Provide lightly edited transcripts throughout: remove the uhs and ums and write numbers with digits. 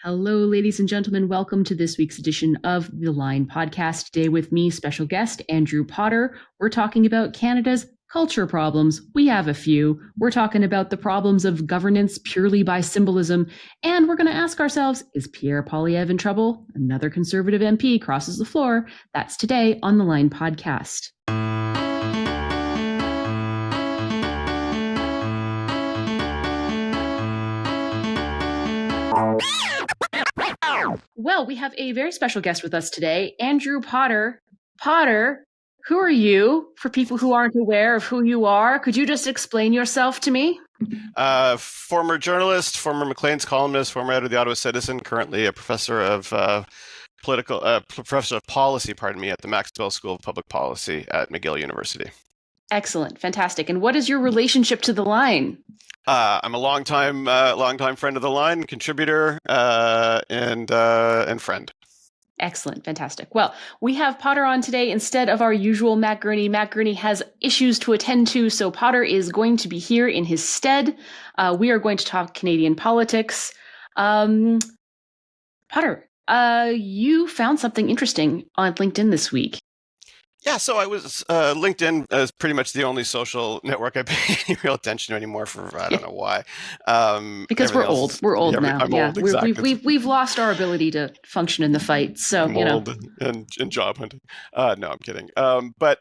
Hello, ladies and gentlemen. Welcome to this week's edition of the Line Podcast. Today with me, special guest Andrew Potter. We're talking about Canada's culture problems. We have a few. We're talking about the problems of governance purely by symbolism. And we're going to ask ourselves, is Pierre Poilievre in trouble? Another Conservative MP crosses the floor. That's today on the Line Podcast. Well, we have a very special guest with us today, Andrew Potter. Potter, who are you? For people who aren't aware of who you are, could you just explain yourself to me? Former journalist, former Maclean's columnist, former editor of the Ottawa Citizen, currently a professor of professor of policy, at the Maxwell School of Public Policy at McGill University. Excellent, fantastic. And what is your relationship to the Line? I'm a longtime friend of the Line, contributor, and friend. Excellent, fantastic. Well, we have Potter on today instead of our usual Matt Gurney. Matt Gurney has issues to attend to, so Potter is going to be here in his stead. We are going to talk Canadian politics. Potter, you found something interesting on LinkedIn this week. Yeah, so I was LinkedIn is pretty much the only social network I pay any real attention to anymore. I don't know why. Because we're old. We're old now. I'm old, exactly. We've lost our ability to function in the fight. So I'm old and job hunting. No, I'm kidding. But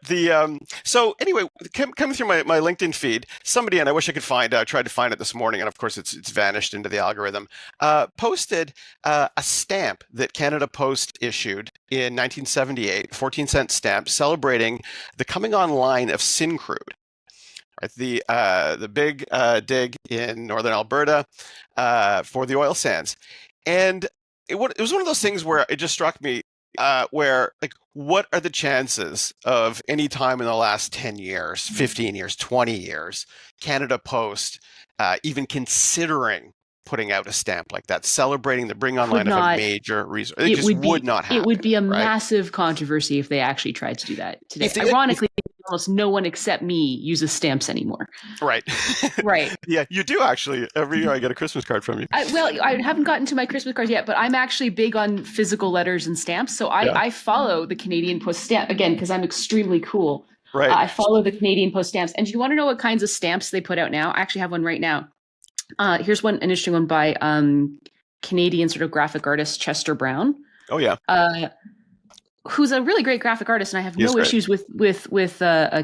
so anyway, coming through my LinkedIn feed, somebody, and I wish I could find. I tried to find it this morning, and of course it's vanished into the algorithm. Posted a stamp that Canada Post issued in 1978, 14-cent stamp celebrating the coming online of Syncrude, right? The big dig in northern Alberta for the oil sands, and it was one of those things where it just struck me where, like, what are the chances of any time in the last 10 years, 15 years, 20 years, Canada Post even considering putting out a stamp like that, celebrating the bring online of a major resource? It just would not happen. It would be a massive controversy if they actually tried to do that today. Ironically, almost no one except me uses stamps anymore. Right. Right. Yeah, you do actually. Every year I get a Christmas card from you. I haven't gotten to my Christmas cards yet, but I'm actually big on physical letters and stamps. So I follow the Canadian Post stamp, again, because I'm extremely cool. Right. I follow the Canadian Post stamps. And do you want to know what kinds of stamps they put out now? I actually have one right now. Here's an interesting one by Canadian sort of graphic artist Chester Brown. Oh yeah, who's a really great graphic artist, and I have no issues with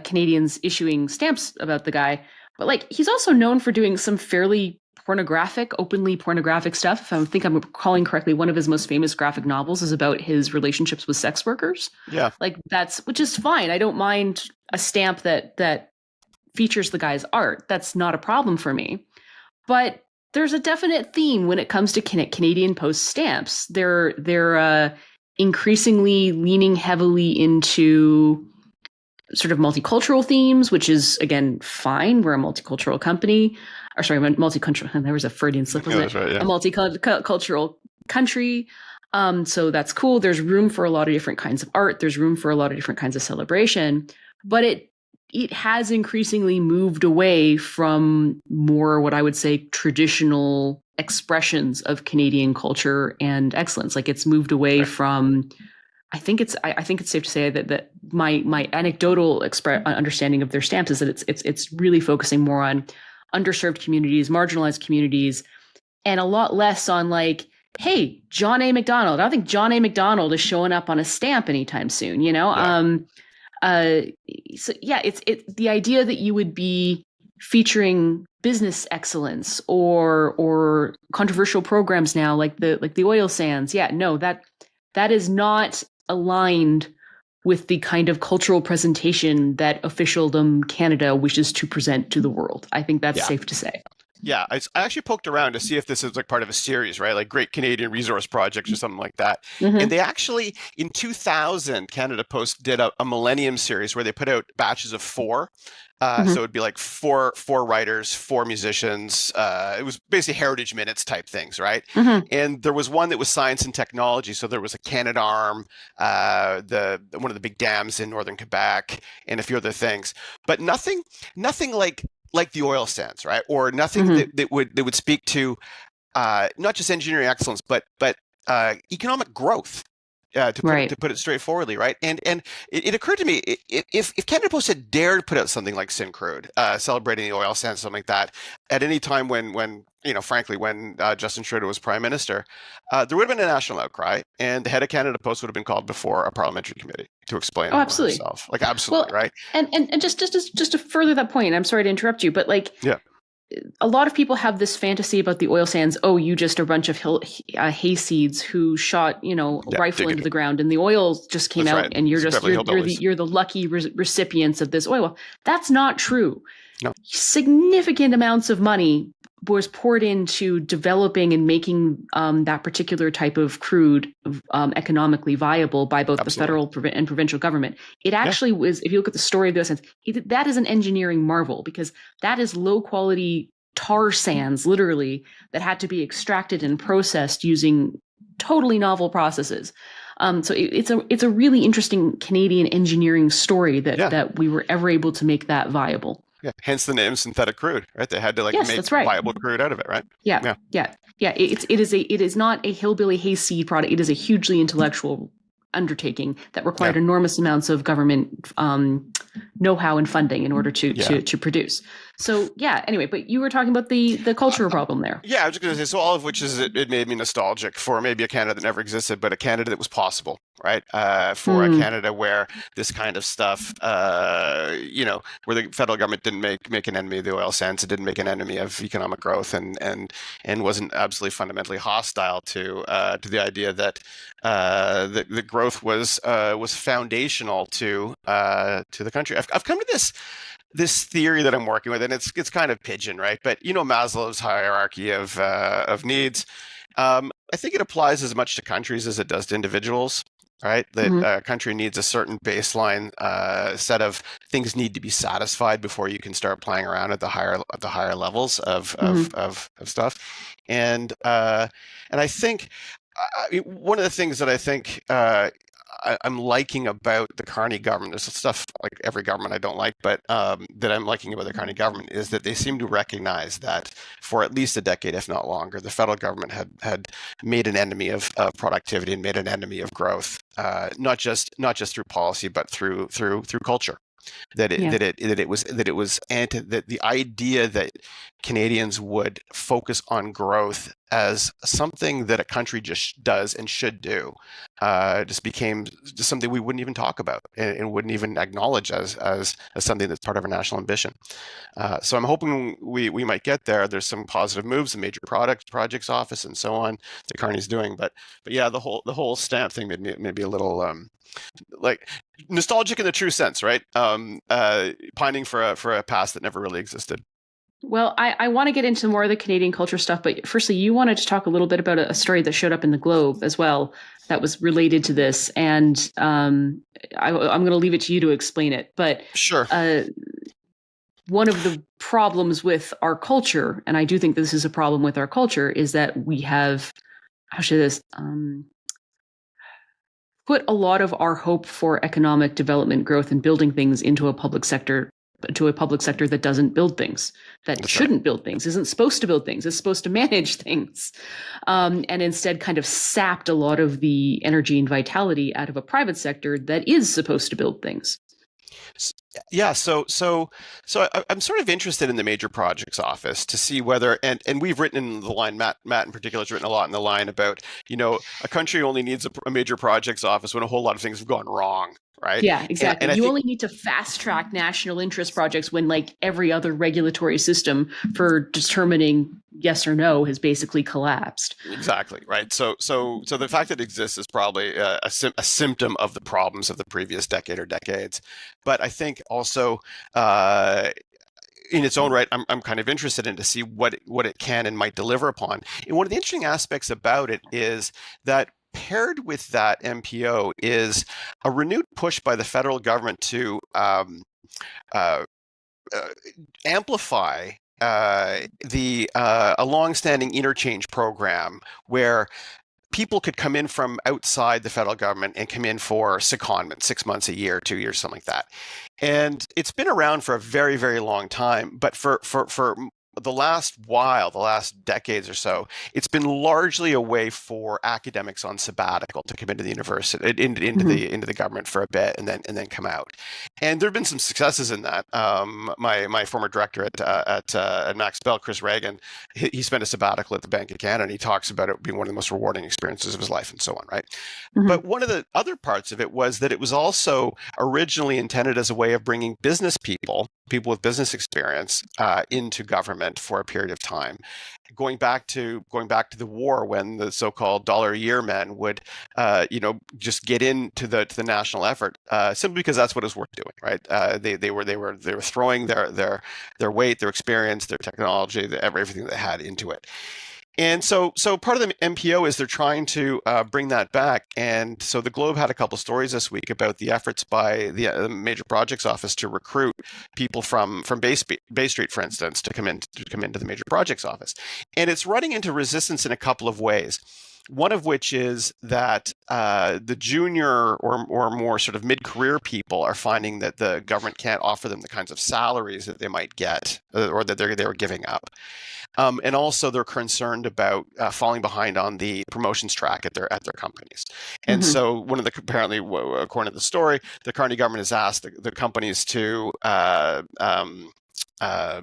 Canadians issuing stamps about the guy. But like, he's also known for doing some fairly openly pornographic stuff. If I think I'm recalling correctly, one of his most famous graphic novels is about his relationships with sex workers. Yeah, like which is fine. I don't mind a stamp that features the guy's art. That's not a problem for me. But there's a definite theme when it comes to Canadian Post stamps. They're increasingly leaning heavily into sort of multicultural themes, which is, again, fine. We're a multicultural company. Or sorry, multicultural. There was a Freudian slip, wasn't it? Right, yeah. A multicultural country. So that's cool. There's room for a lot of different kinds of art. There's room for a lot of different kinds of celebration. But it has increasingly moved away from more what I would say traditional expressions of Canadian culture and excellence. Like, it's moved away from, I think it's safe to say that my anecdotal understanding of their stamps is that it's really focusing more on underserved communities, marginalized communities, and a lot less on like, hey, John A. Macdonald. I don't think John A. Macdonald is showing up on a stamp anytime soon, you know? Yeah. So yeah, it's the idea that you would be featuring business excellence or controversial programs now, like the oil sands. Yeah, no, that is not aligned with the kind of cultural presentation that officialdom Canada wishes to present to the world. I think that's safe to say. Yeah, I actually poked around to see if this is like part of a series, right? Like Great Canadian Resource Projects or something like that. Mm-hmm. And they actually, in 2000, Canada Post did a Millennium series where they put out batches of 4. So it'd be like four writers, 4 musicians. It was basically Heritage Minutes type things, right? Mm-hmm. And there was one that was science and technology. So there was a Canadarm, one of the big dams in northern Quebec, and a few other things. But nothing like the oil sands, right? Or nothing that would speak to not just engineering excellence, but economic growth. Right. To put it straightforwardly, right? And it occurred to me, if Canada Post had dared put out something like Syncrude, celebrating the oil sands, something like that, at any time when frankly, when Justin Trudeau was prime minister, there would have been a national outcry, and the head of Canada Post would have been called before a parliamentary committee to explain Oh, him or absolutely. herself. Like, absolutely, Well, right? and just to further that point, I'm sorry to interrupt you, but like Yeah. a lot of people have this fantasy about the oil sands. Oh, you just a bunch of hayseeds who shot, a Yeah, rifle into the ground, and the oil just came that's out, right. and you're It's just Beverly you're the lucky recipients of this oil. That's not true. No. Significant amounts of money was poured into developing and making that particular type of crude economically viable by both Absolutely. the federal and provincial government. It Yeah. actually was, if you look at the story of those, that is an engineering marvel, because that is low quality tar sands, literally, that had to be extracted and processed using totally novel processes. So it's a really interesting Canadian engineering story Yeah. that we were ever able to make that viable. Yeah. Hence the name synthetic crude, right? They had to Yes, make that's right. viable crude out of it, right? Yeah, Yeah. yeah, yeah. It is not a hillbilly hayseed product. It is a hugely intellectual undertaking that required Yeah. enormous amounts of government know-how and funding in order to Yeah. to produce. So yeah. Anyway, but you were talking about the cultural problem there. Yeah, I was just going to say, so all of which is it made me nostalgic for maybe a Canada that never existed, but a Canada that was possible, right? For a Canada where this kind of stuff, where the federal government didn't make an enemy of the oil sands, it didn't make an enemy of economic growth, and wasn't absolutely fundamentally hostile to the idea that the growth was foundational to the country. I've come to this theory that I'm working with, and it's kind of pigeon, right? But Maslow's hierarchy of needs. I think it applies as much to countries as it does to individuals, right? That a country needs a certain baseline set of things need to be satisfied before you can start playing around at the higher levels of stuff, and I think one of the things that I think I'm liking about the Carney government. There's stuff like every government I don't like, but that I'm liking about the Carney government is that they seem to recognize that for at least a decade, if not longer, the federal government had made an enemy of productivity and made an enemy of growth, not just through policy, but through culture. That the idea that Canadians would focus on growth as something that a country just does and should do just became just something we wouldn't even talk about and wouldn't even acknowledge as something that's part of our national ambition. So I'm hoping we might get there. There's some positive moves, the major projects office and so on that Carney's doing, but yeah, the whole stamp thing made me a little like nostalgic in the true sense, right? Pining for a past that never really existed. Well, I want to get into more of the Canadian culture stuff, but firstly, you wanted to talk a little bit about a story that showed up in the Globe as well that was related to this, and I'm going to leave it to you to explain it. But sure. One of the problems with our culture, and I do think this is a problem with our culture, is that we have, how should this, put a lot of our hope for economic development, growth, and building things into a public sector that doesn't build things, that shouldn't build things, isn't supposed to build things, is supposed to manage things, and instead kind of sapped a lot of the energy and vitality out of a private sector that is supposed to build things. Yeah, so I'm sort of interested in the major projects office to see whether, and we've written in the line, Matt in particular has written a lot in the line about, a country only needs a major projects office when a whole lot of things have gone wrong, right? Yeah, exactly. And you only need to fast track national interest projects when like every other regulatory system for determining yes or no has basically collapsed. Exactly, right. So the fact that it exists is probably a symptom of the problems of the previous decade or decades. But I think also in its own right, I'm kind of interested in to see what it can and might deliver upon. And one of the interesting aspects about it is that paired with that MPO is a renewed push by the federal government to amplify a long-standing interchange program where people could come in from outside the federal government and come in for secondment, 6 months, a year, 2 years, something like that. And it's been around for a very, very long time. But for the last decades or so, it's been largely a way for academics on sabbatical to come into the university, into the government for a bit, and then come out. And there have been some successes in that. My former director at Max Bell, Chris Reagan, he spent a sabbatical at the Bank of Canada, and he talks about it being one of the most rewarding experiences of his life, and so on, right? But one of the other parts of it was that it was also originally intended as a way of bringing business people with business experience into government for a period of time, going back to the war, when the so-called dollar a year men would just get into the national effort simply because that's what it was worth doing, right? They were throwing their weight, their experience, their technology, everything they had into it. And so part of the MPO is they're trying to bring that back. And so the Globe had a couple stories this week about the efforts by the Major Projects Office to recruit people from Bay Street, for instance, to come into the Major Projects Office. And it's running into resistance in a couple of ways. One of which is that the junior or more sort of mid-career people are finding that the government can't offer them the kinds of salaries that they might get or that they were giving up. And also they're concerned about falling behind on the promotions track at their companies. And so apparently, according to the story, the Carney government has asked the companies to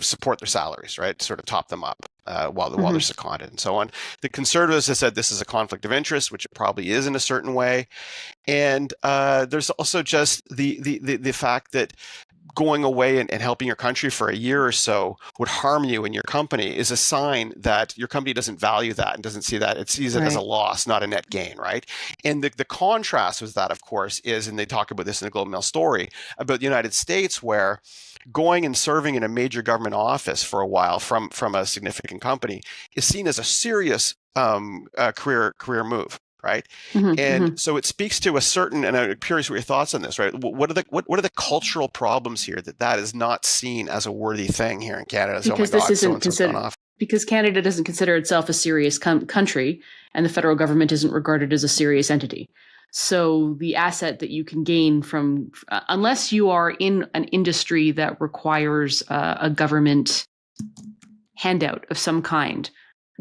support their salaries, right? Sort of top them up while they're seconded and so on. The Conservatives have said this is a conflict of interest, which it probably is in a certain way. And there's also just the fact that going away and helping your country for a year or so would harm you and your company is a sign that your company doesn't value that and doesn't see that. It sees it as a loss, not a net gain, right? And the contrast with that, of course, is, and they talk about this in the Globe and Mail story, about the United States, where going and serving in a major government office for a while from a significant company is seen as a serious career move. Right. And so it speaks to a certain, and I'm curious what your thoughts on this, right? What are the cultural problems here that is not seen as a worthy thing here in Canada? Because this isn't considered, because Canada doesn't consider itself a serious country, and the federal government isn't regarded as a serious entity. So the asset that you can gain from, unless you are in an industry that requires a government handout of some kind,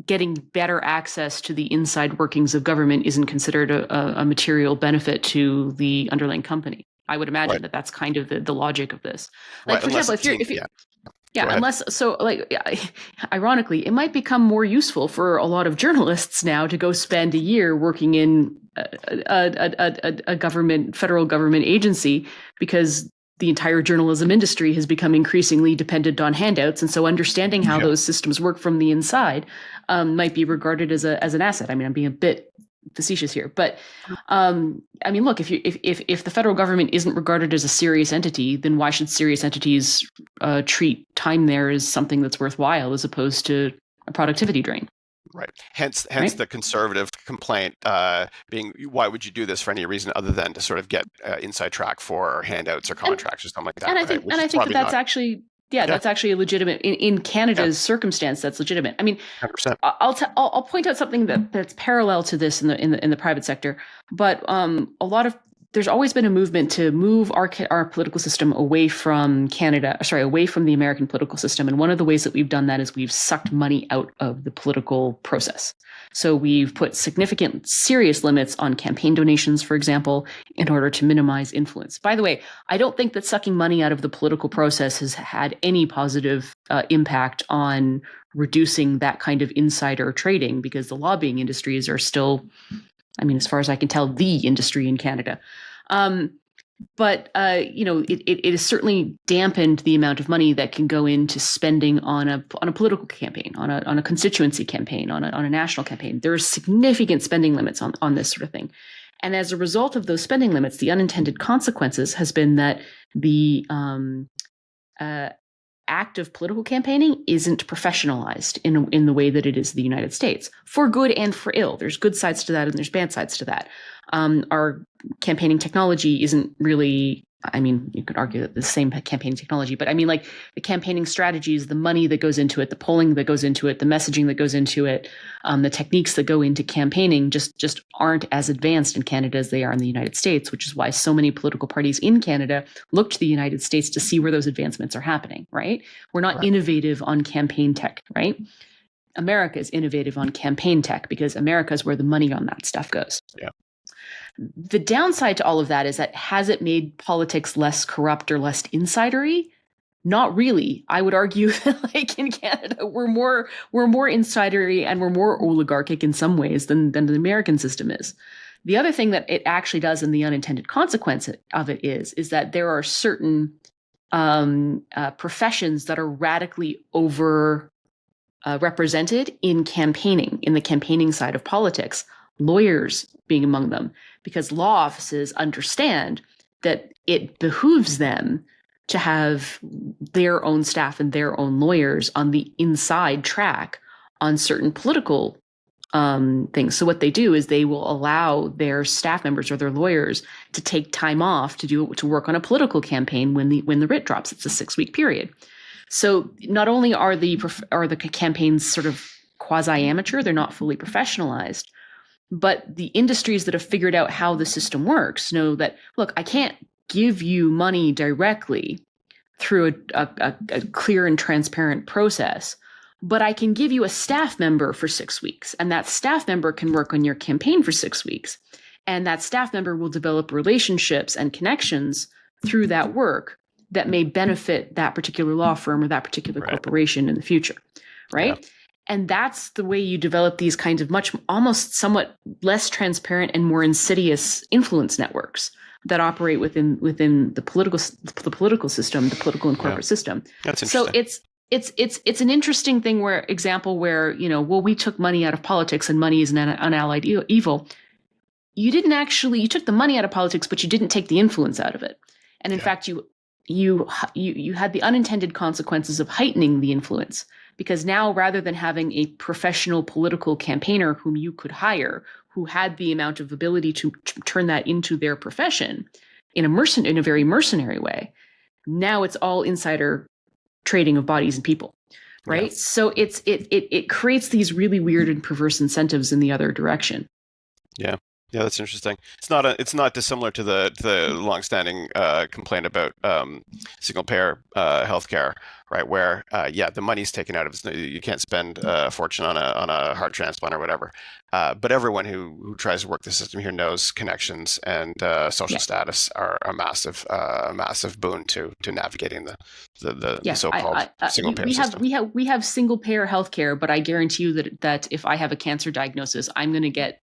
getting better access to the inside workings of government isn't considered a material benefit to the underlying company. I would imagine that that's kind of the logic of this. Like, for example, if you unless, so like, ironically, it might become more useful for a lot of journalists now to go spend a year working in a federal government agency, because the entire journalism industry has become increasingly dependent on handouts. And so understanding how those systems work from the inside might be regarded as an asset. I mean, I'm being a bit facetious here, but I mean, look, if the federal government isn't regarded as a serious entity, then why should serious entities treat time there as something that's worthwhile as opposed to a productivity drain? Right. Hence the conservative complaint being, why would you do this for any reason other than to sort of get inside track for handouts or contracts or something like that? And I think that's actually that's actually a legitimate in Canada's circumstance. That's legitimate. I mean, 100%. I'll point out something that's parallel to this in the private sector, but there's always been a movement to move our political system away from away from the American political system. And one of the ways that we've done that is we've sucked money out of the political process. So we've put significant, serious limits on campaign donations, for example, in order to minimize influence. By the way, I don't think that sucking money out of the political process has had any positive impact on reducing that kind of insider trading, because the lobbying industries are still, I mean, as far as I can tell, the industry in Canada. But it has certainly dampened the amount of money that can go into spending on a political campaign, on a constituency campaign, on a national campaign. There are significant spending limits on this sort of thing. And as a result of those spending limits, the unintended consequences has been that the act of political campaigning isn't professionalized in the way that it is in the United States, for good and for ill. There's good sides to that and there's bad sides to that. Our campaigning technology isn't really I mean, you could argue that the same campaigning technology, but I mean, like the campaigning strategies, the money that goes into it, the polling that goes into it, the messaging that goes into it, the techniques that go into campaigning just aren't as advanced in Canada as they are in the United States, which is why so many political parties in Canada look to the United States to see where those advancements are happening, right? We're not innovative on campaign tech, right? America is innovative on campaign tech because America is where the money on that stuff goes. Yeah. The downside to all of that is that has it made politics less corrupt or less insidery? Not really. I would argue that like in Canada, we're more insidery and we're more oligarchic in some ways than the American system is. The other thing that it actually does, and the unintended consequence of it is that there are certain professions that are radically over represented in campaigning, in the campaigning side of politics, lawyers being among them, because law offices understand that it behooves them to have their own staff and their own lawyers on the inside track on certain political things. So what they do is they will allow their staff members or their lawyers to take time off to work on a political campaign when the writ drops. It's a 6-week period. So not only are the campaigns sort of quasi-amateur, they're not fully professionalized, but the industries that have figured out how the system works know that, look, I can't give you money directly through a clear and transparent process, but I can give you a staff member for 6 weeks, and that staff member can work on your campaign for 6 weeks, and that staff member will develop relationships and connections through that work that may benefit that particular law firm or that particular corporation in the future, right? Yeah. And that's the way you develop these kinds of almost somewhat less transparent and more insidious influence networks that operate within the political system, the political and corporate system. That's interesting. So it's an interesting thing where we took money out of politics and money is an unallied evil. You took the money out of politics, but you didn't take the influence out of it. And in fact, you had the unintended consequences of heightening the influence, because now rather than having a professional political campaigner whom you could hire, who had the amount of ability to turn that into their profession in a very mercenary way, now it's all insider trading of bodies and people, right? Yeah. So it creates these really weird and perverse incentives in the other direction. Yeah, that's interesting. It's not dissimilar to the longstanding complaint about single payer healthcare, right? Where the money's taken out of it. You can't spend a fortune on a heart transplant or whatever. But everyone who tries to work the system here knows connections and social status are a massive boon to navigating the so-called single payer system. We have single payer healthcare, but I guarantee you that if I have a cancer diagnosis, I'm going to get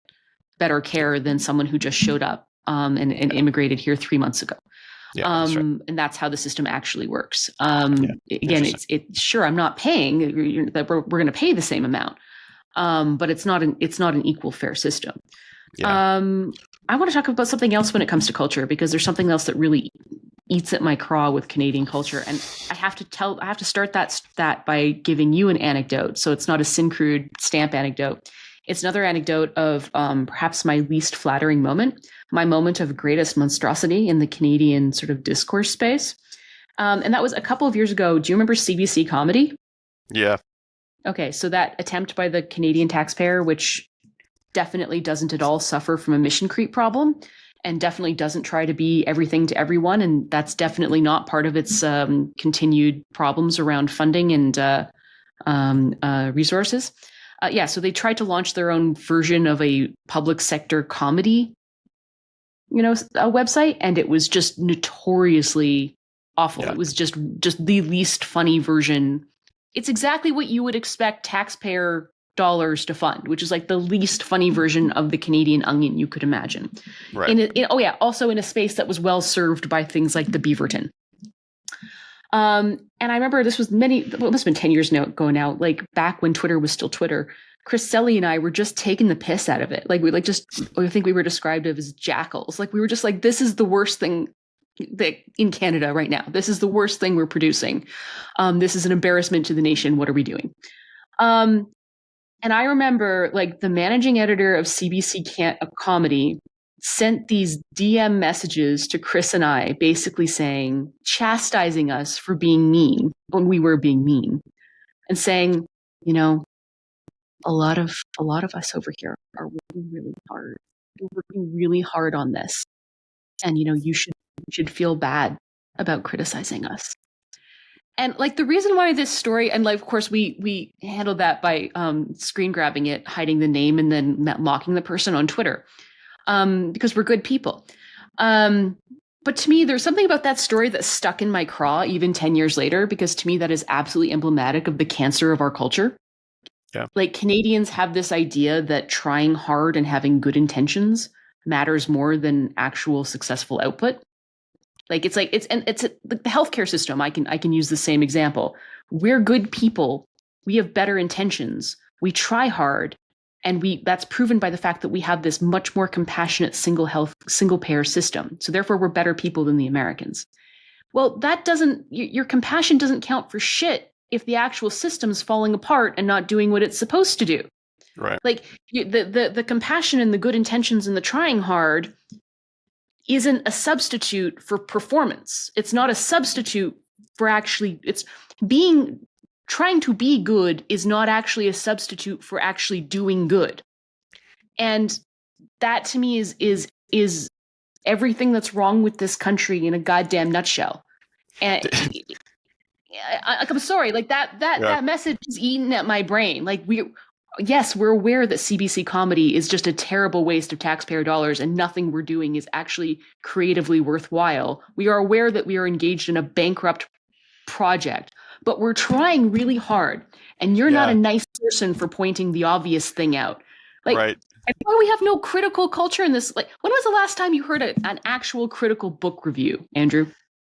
better care than someone who just showed up and immigrated here 3 months ago. Yeah, that's right. And that's how the system actually works. Again, it's sure I'm not paying that we're going to pay the same amount, but it's not an equal fair system. Yeah. I want to talk about something else when it comes to culture, because there's something else that really eats at my craw with Canadian culture, and I have to start that by giving you an anecdote. So it's not a Syncrude stamp anecdote. It's another anecdote of perhaps my least flattering moment, my moment of greatest monstrosity in the Canadian sort of discourse space. And that was a couple of years ago. Do you remember CBC Comedy? Yeah. Okay, so that attempt by the Canadian taxpayer, which definitely doesn't at all suffer from a mission creep problem and definitely doesn't try to be everything to everyone. And that's definitely not part of its continued problems around funding and resources. So they tried to launch their own version of a public sector comedy, a website, and it was just notoriously awful. Yeah. It was just the least funny version. It's exactly what you would expect taxpayer dollars to fund, which is like the least funny version of the Canadian Onion you could imagine. Right. Also in a space that was well served by things like the Beaverton. And I remember this was it must have been 10 years ago now, like back when Twitter was still Twitter. Chris Selly and I were just taking the piss out of it. Like I think we were described as jackals. Like we were just like, this is the worst thing that in Canada right now. This is the worst thing we're producing. This is an embarrassment to the nation. What are we doing? And I remember like the managing editor of CBC Comedy sent these DM messages to Chris and I, basically chastising us for being mean when we were being mean, and saying, a lot of us over here are working really hard. We're working really hard on this, and you should feel bad about criticizing us. And like the reason why this story, and like of course we handled that by screen grabbing it, hiding the name, and then mocking the person on Twitter, because we're good people. But to me, there's something about that story that stuck in my craw even 10 years later, because to me that is absolutely emblematic of the cancer of our culture. Yeah. Like Canadians have this idea that trying hard and having good intentions matters more than actual successful output. Like it's the healthcare system. I can use the same example. We're good people. We have better intentions. We try hard, and that's proven by the fact that we have this much more compassionate single payer system. So therefore, we're better people than the Americans. Well, your compassion doesn't count for shit if the actual system's falling apart and not doing what it's supposed to do. Right. Like the compassion and the good intentions and the trying hard isn't a substitute for performance. It's not a substitute for trying to be good is not actually a substitute for actually doing good. And that to me is everything that's wrong with this country in a goddamn nutshell. And I'm sorry, like that message is eating at my brain. Like we're aware that CBC comedy is just a terrible waste of taxpayer dollars and nothing we're doing is actually creatively worthwhile. We are aware that we are engaged in a bankrupt project, but we're trying really hard. And you're not a nice person for pointing the obvious thing out. Like, right. And why we have no critical culture in this. Like, when was the last time you heard an actual critical book review, Andrew?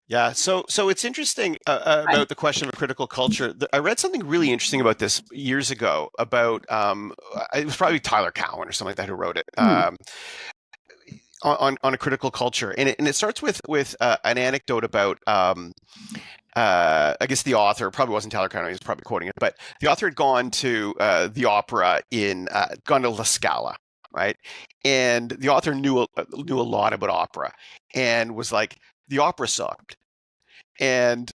Yeah, so it's interesting about the question of a critical culture. I read something really interesting about this years ago about it was probably Tyler Cowen or something like that who wrote it on a critical culture, and it starts with an anecdote about I guess the author probably wasn't Tyler Cowen, he was probably quoting it, but the author had gone to the opera gone to La Scala, right? And the author knew a lot about opera and was like, the opera sucked. And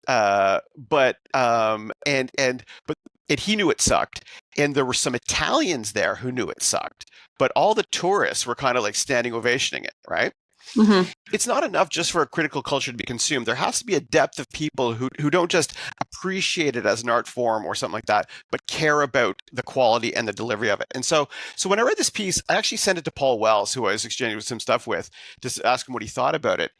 he knew it sucked, and there were some Italians there who knew it sucked, but all the tourists were kind of like standing ovationing it, right? Mm-hmm. It's not enough just for a critical culture to be consumed. There has to be a depth of people who don't just appreciate it as an art form or something like that, but care about the quality and the delivery of it. And so when I read this piece, I actually sent it to Paul Wells, who I was exchanging some stuff with, to ask him what he thought about it.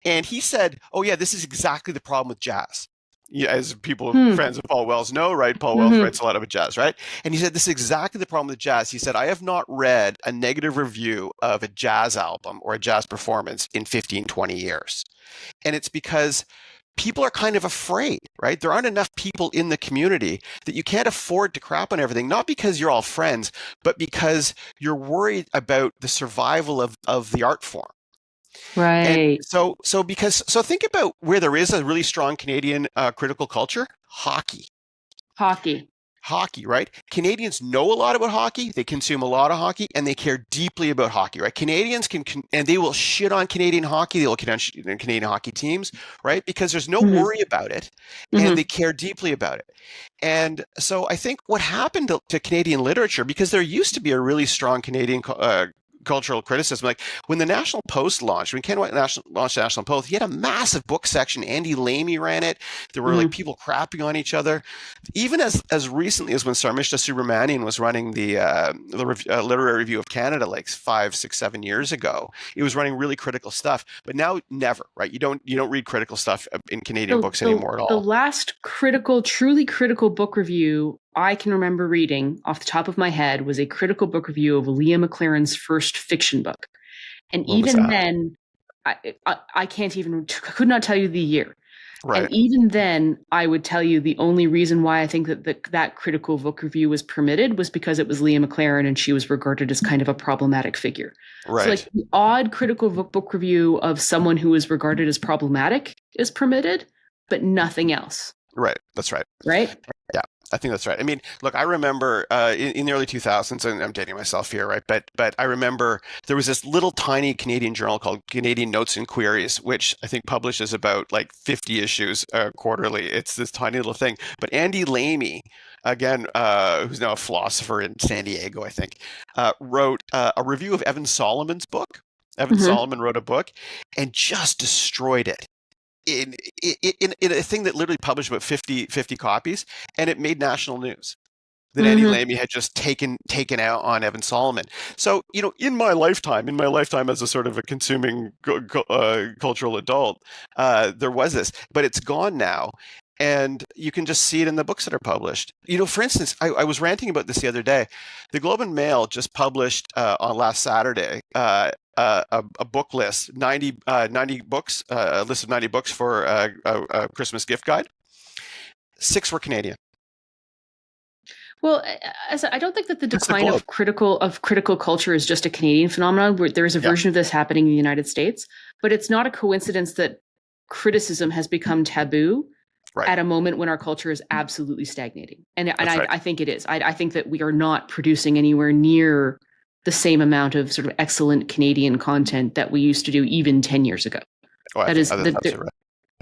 And he said, "Oh yeah, this is exactly the problem with jazz." Yeah, as people, friends of Paul Wells know, right? Paul Wells writes a lot about jazz, right? And he said, this is exactly the problem with jazz. He said, I have not read a negative review of a jazz album or a jazz performance in 15, 20 years. And it's because people are kind of afraid, right? There aren't enough people in the community that you can't afford to crap on everything, not because you're all friends, but because you're worried about the survival of the art form. Right. And so think about where there is a really strong Canadian critical culture. Hockey, right? Canadians know a lot about hockey. They consume a lot of hockey, and they care deeply about hockey, right? Canadians and they will shit on Canadian hockey. They will shit on Canadian hockey teams, right? Because there's no worry about it, and they care deeply about it. And so I think what happened to Canadian literature, because there used to be a really strong Canadian cultural criticism. Like when the National Post launched, when Ken White launched the National Post, he had a massive book section. Andy Lamy ran it. There were like people crapping on each other. Even as recently as when Sarmishta Subramanian was running the Literary Review of Canada, like 5, 6, 7 years ago, it was running really critical stuff. But now, never, right? You don't read critical stuff in Canadian books anymore at all. The last truly critical book review I can remember reading off the top of my head was a critical book review of Leah McLaren's first fiction book. And even then, I could not tell you the year. Right. And even then, I would tell you the only reason why I think that critical book review was permitted was because it was Leah McLaren and she was regarded as kind of a problematic figure. Right. So like the odd critical book review of someone who is regarded as problematic is permitted, but nothing else. Right. That's right. Right? Yeah. I think that's right. I mean, look, I remember in the early 2000s, and I'm dating myself here, right? But I remember there was this little tiny Canadian journal called Canadian Notes and Queries, which I think publishes about like 50 issues quarterly. It's this tiny little thing. But Andy Lamy, again, who's now a philosopher in San Diego, I think, wrote a review of Evan Solomon's book. Evan Solomon wrote a book and just destroyed it in a thing that literally published about 50 copies, and it made national news that Andy Lamy had just taken out on Evan Solomon. So, in my lifetime as a sort of a consuming cultural adult, there was this, but it's gone now. And you can just see it in the books that are published. For instance, I was ranting about this the other day. The Globe and Mail just published on last Saturday a book list, 90 books, a list of 90 books for a Christmas gift guide. 6 were Canadian. Well, I don't think that the decline of critical culture is just a Canadian phenomenon. Where there is a version of this happening in the United States, but it's not a coincidence that criticism has become taboo at a moment when our culture is absolutely stagnating. And I think it is. I think that we are not producing anywhere near the same amount of sort of excellent Canadian content that we used to do even 10 years ago. Oh, that is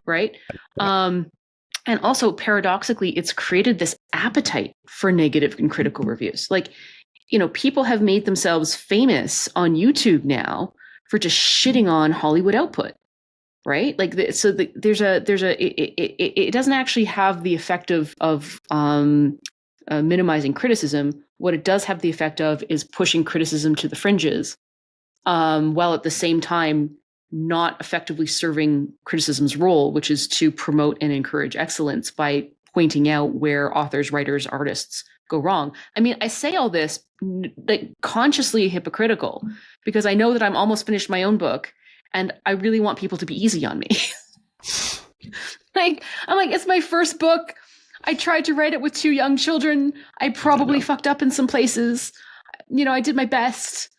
right. And also, paradoxically, it's created this appetite for negative and critical reviews. Like, people have made themselves famous on YouTube now for just shitting on Hollywood output, right? Like, it doesn't actually have the effect of minimizing criticism. What it does have the effect of is pushing criticism to the fringes, while at the same time not effectively serving criticism's role, which is to promote and encourage excellence by pointing out where authors, writers, artists go wrong. I mean, I say all this like consciously hypocritical because I know that I'm almost finished my own book and I really want people to be easy on me. I'm like, it's my first book. I tried to write it with 2 young children. I probably fucked up in some places. I did my best.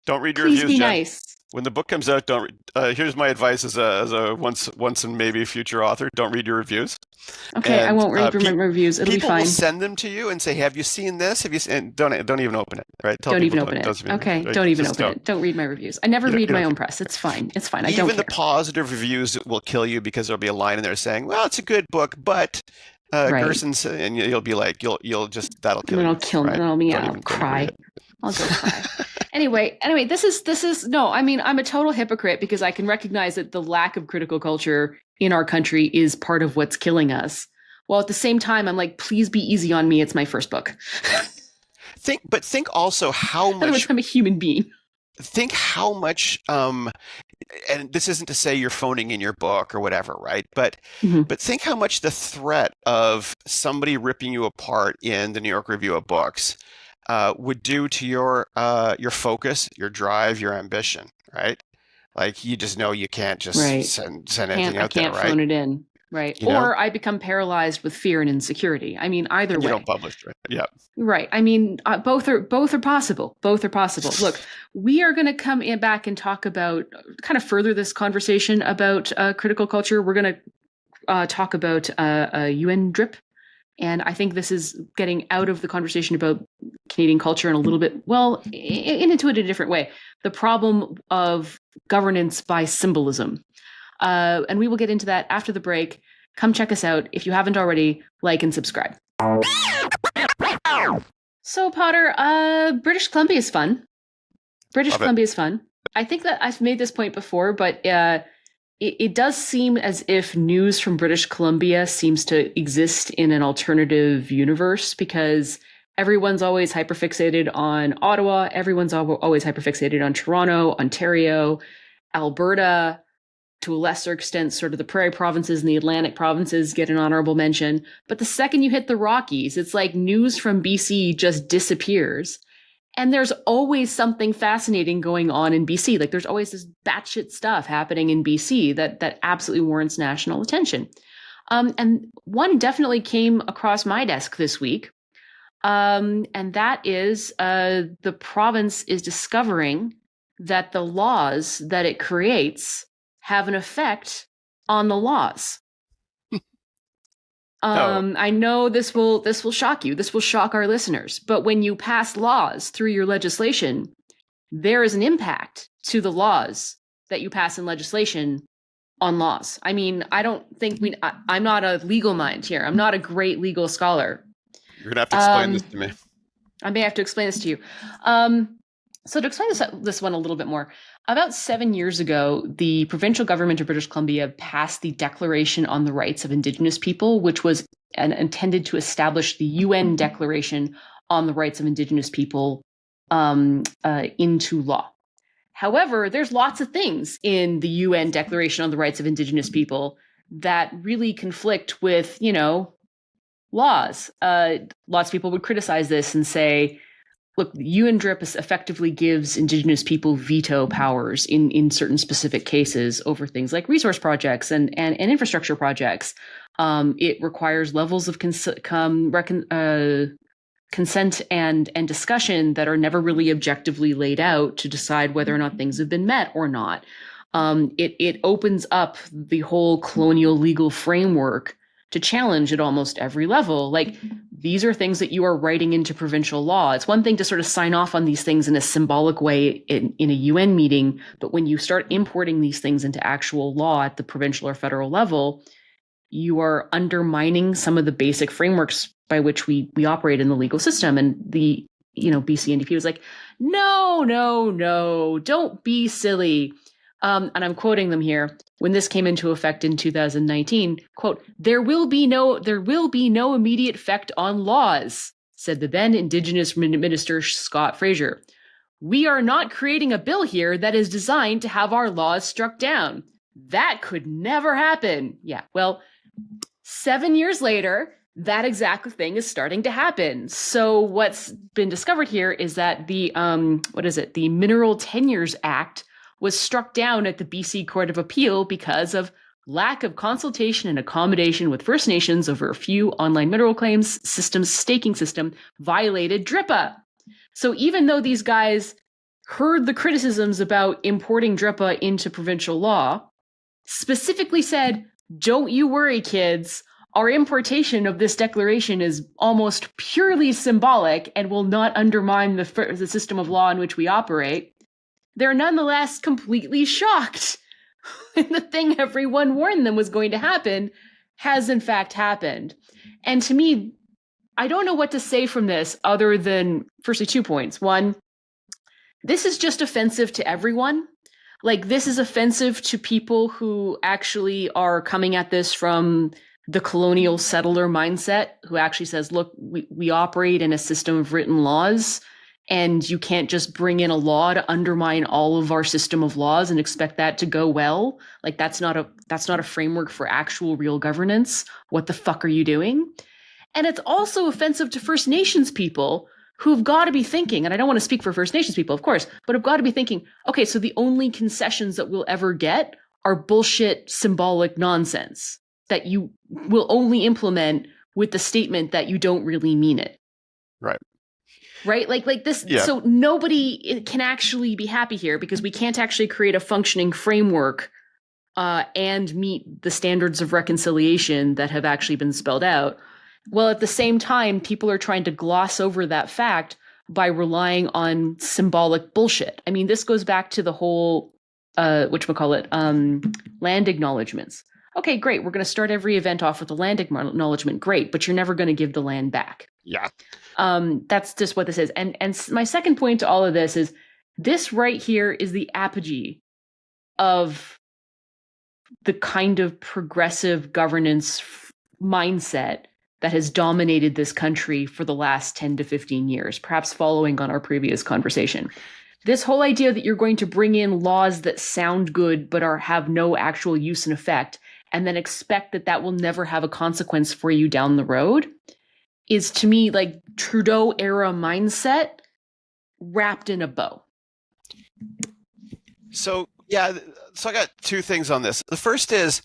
Don't read your reviews, Please be Jen. nice. When the book comes out, don't. Here's my advice as a once and maybe future author: don't read your reviews. Okay, I won't read my reviews. It'll be fine. People will send them to you and say, "Have you seen this? Have you seen?" Don't even open it. Right? Don't even open it. Okay, don't even open it. Don't read my reviews. I never read my own press. It's fine. It's fine. I don't care. Even the positive reviews will kill you because there'll be a line in there saying, "Well, it's a good book, but." Gerson, and you'll be like, you'll just that'll kill you. It'll kill me. I'll cry. I'll go cry. Anyway, this is no. I mean, I'm a total hypocrite because I can recognize that the lack of critical culture in our country is part of what's killing us. While at the same time, I'm like, please be easy on me. It's my first book. Think also how much. Otherwise, I'm a human being. Think how much. And this isn't to say you're phoning in your book or whatever, right? But think how much the threat of somebody ripping you apart in the New York Review of Books would do to your focus, your drive, your ambition, right? Like you just know you can't just send anything out there, right? I can't phone it in, right? Or I become paralyzed with fear and insecurity. I mean, either way. You don't publish, right? Yeah. Right. I mean, both are possible. Both are possible. Look, we are going to come back and talk about kind of further this conversation about critical culture. We're going to talk about UN DRIP. And I think this is getting out of the conversation about Canadian culture and a little bit, into it a different way. The problem of governance by symbolism. And we will get into that after the break. Come check us out. If you haven't already, like and subscribe. So, Potter, British Columbia is fun. Columbia is fun. I think that I've made this point before, but it does seem as if news from British Columbia seems to exist in an alternative universe because everyone's always hyperfixated on Ottawa. Everyone's always hyperfixated on Toronto, Ontario, Alberta, to a lesser extent, sort of the Prairie provinces and the Atlantic provinces get an honorable mention. But the second you hit the Rockies, it's like news from BC just disappears. And there's always something fascinating going on in BC. Like there's always this batshit stuff happening in BC that absolutely warrants national attention. And one definitely came across my desk this week. And that is the province is discovering that the laws that it creates have an effect on the laws. No. I know this will shock you. This will shock our listeners. But when you pass laws through your legislation, there is an impact to the laws that you pass in legislation on laws. I mean, I don't think I'm not a legal mind here. I'm not a great legal scholar. You're going to have to explain this to me. I may have to explain this to you. So to explain this one a little bit more, about 7 years ago, the provincial government of British Columbia passed the Declaration on the Rights of Indigenous People, which was intended to establish the UN Declaration on the Rights of Indigenous People into law. However, there's lots of things in the UN Declaration on the Rights of Indigenous People that really conflict with, laws. Lots of people would criticize this and say, look, UN DRIPA effectively gives Indigenous people veto powers in certain specific cases over things like resource projects and infrastructure projects. It requires levels of consent and discussion that are never really objectively laid out to decide whether or not things have been met or not. It opens up the whole colonial legal framework to challenge at almost every level. Like, these are things that you are writing into provincial law. It's one thing to sort of sign off on these things in a symbolic way in a UN meeting, but when you start importing these things into actual law at the provincial or federal level, you are undermining some of the basic frameworks by which we operate in the legal system. And the BC NDP was like, no, don't be silly. And I'm quoting them here. When this came into effect in 2019, quote, there will be no immediate effect on laws, said the then Indigenous Minister Scott Fraser. We are not creating a bill here that is designed to have our laws struck down. That could never happen. Yeah, well, 7 years later, that exact thing is starting to happen. So what's been discovered here is that the Mineral Tenures Act was struck down at the BC Court of Appeal because of lack of consultation and accommodation with First Nations over a few online mineral claims staking system violated DRIPA. So even though these guys heard the criticisms about importing DRIPA into provincial law, specifically said, don't you worry, kids, our importation of this declaration is almost purely symbolic and will not undermine the system of law in which we operate, they're nonetheless completely shocked. The thing everyone warned them was going to happen has in fact happened. And to me, I don't know what to say from this other than, firstly, 2 points. One, this is just offensive to everyone. Like, this is offensive to people who actually are coming at this from the colonial settler mindset, who actually says, look, we operate in a system of written laws, and you can't just bring in a law to undermine all of our system of laws and expect that to go well. Like, that's not a framework for actual real governance. What the fuck are you doing? And it's also offensive to First Nations people who've got to be thinking, and I don't want to speak for First Nations people, of course, but have got to be thinking, okay, so the only concessions that we'll ever get are bullshit symbolic nonsense that you will only implement with the statement that you don't really mean it. Right? Like this. Yeah. So nobody can actually be happy here because we can't actually create a functioning framework and meet the standards of reconciliation that have actually been spelled out. Well, at the same time, people are trying to gloss over that fact by relying on symbolic bullshit. I mean, this goes back to the whole, land acknowledgements. Okay, great. We're going to start every event off with a land acknowledgement. Great, but you're never going to give the land back. Yeah. That's just what this is. And my second point to all of this is this right here is the apogee of the kind of progressive governance mindset that has dominated this country for the last 10 to 15 years, perhaps following on our previous conversation. This whole idea that you're going to bring in laws that sound good but have no actual use and effect, and then expect that will never have a consequence for you down the road, is to me like Trudeau era mindset wrapped in a bow. So I got two things on this. The first is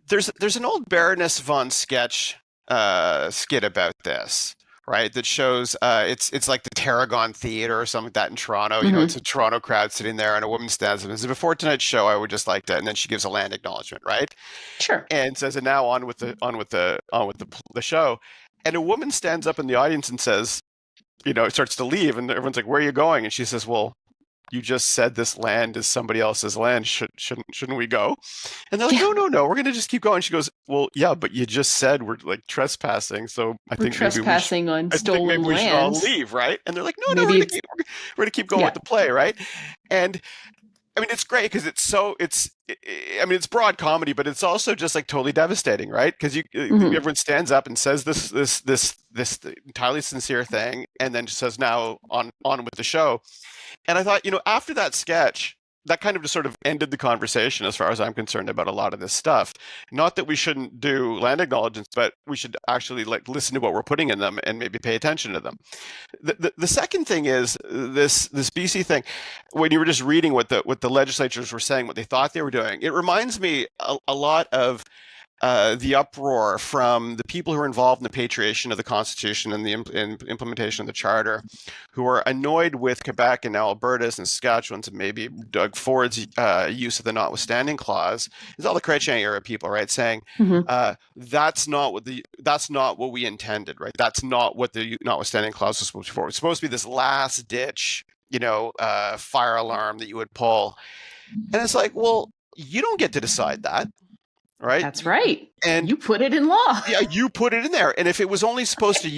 there's an old Baroness von Sketch skit about this, right? That shows it's like the Tarragon Theatre or something like that in Toronto. You know, it's Hmm. a Toronto crowd sitting there, and a woman stands up and says, "Before tonight's show, I would just like to," and then she gives a land acknowledgement, right? Sure. And says, "And now on with the show," and a woman stands up in the audience and says, you know, starts to leave, and everyone's like, "Where are you going?" And she says, "Well, you just said this land is somebody else's land. Shouldn't we go?" And they're like, Yeah. "No, no, no. We're going to just keep going." She goes, "Well, yeah, but you just said we're like trespassing, so I We're think maybe we should." trespassing on I think maybe stolen we should all lands. leave, right? And they're like, "No, no, Maybe it's, we're gonna keep going yeah. with the play, right?" And I mean, it's great because I mean, it's broad comedy, but it's also just like totally devastating, right? Because Hmm. everyone stands up and says this entirely sincere thing, and then just says, "Now on with the show." And I thought, you know, after that sketch, that kind of just sort of ended the conversation as far as I'm concerned about a lot of this stuff. Not that we shouldn't do land acknowledgements, but we should actually like listen to what we're putting in them and maybe pay attention to them. The second thing is this BC thing. When you were just reading what the legislatures were saying, what they thought they were doing, it reminds me a lot of the uproar from the people who are involved in the patriation of the Constitution and the implementation of the Charter, who are annoyed with Quebec and now Alberta's and Saskatchewan's and maybe Doug Ford's use of the notwithstanding clause. It's all the Chrétien era people, right, saying Hmm. that's not what we intended, right? That's not what the notwithstanding clause was supposed to be for. It's supposed to be this last ditch, you know, fire alarm that you would pull, and it's like, well, you don't get to decide that, right? That's right. And You put it in law. yeah, you put it in there. And if it was only supposed to be